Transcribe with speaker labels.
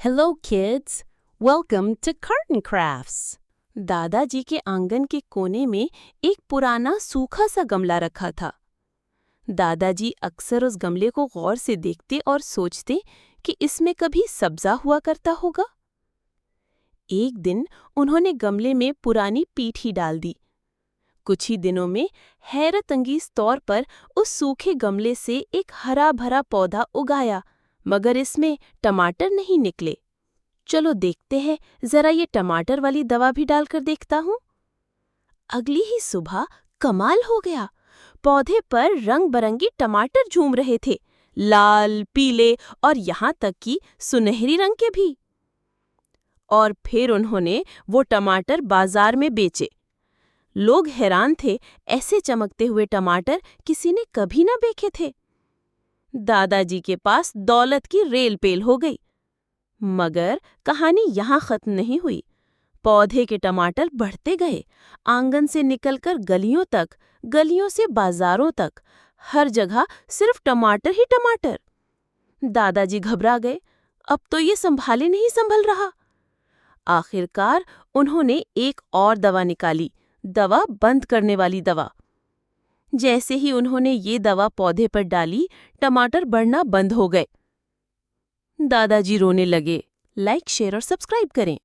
Speaker 1: Hello kids, welcome to carton crafts. दादाजी के आंगन के कोने में एक पुराना सूखा सा गमला रखा था। दादाजी अक्सर उस गमले को गौर से देखते और सोचते कि इसमें कभी सब्जा हुआ करता होगा। एक दिन उन्होंने गमले में पुरानी पीठी डाल दी। कुछ ही दिनों में हैरत अंगेज तौर पर उस सूखे गमले से एक हरा भरा पौधा उगाया, मगर इसमें टमाटर नहीं निकले। चलो देखते हैं, जरा ये टमाटर वाली दवा भी डालकर देखता हूँ। अगली ही सुबह कमाल हो गया। पौधे पर रंग बरंगी टमाटर झूम रहे थे, लाल, पीले और यहाँ तक कि सुनहरी रंग के भी। और फिर उन्होंने वो टमाटर बाजार में बेचे। लोग हैरान थे, ऐसे चमकते हुए टमाटर किसी ने कभी ना देखे थे। दादाजी के पास दौलत की रेल पेल हो गई। मगर कहानी यहाँ खत्म नहीं हुई। पौधे के टमाटर बढ़ते गए, आंगन से निकलकर गलियों तक, गलियों से बाजारों तक, हर जगह सिर्फ टमाटर ही टमाटर। दादाजी घबरा गए, अब तो ये संभाले नहीं संभल रहा। आखिरकार उन्होंने एक और दवा निकाली, दवा बंद करने वाली दवा। जैसे ही उन्होंने ये दवा पौधे पर डाली, टमाटर बढ़ना बंद हो गए। दादाजी रोने लगे। लाइक, शेयर और सब्सक्राइब करें।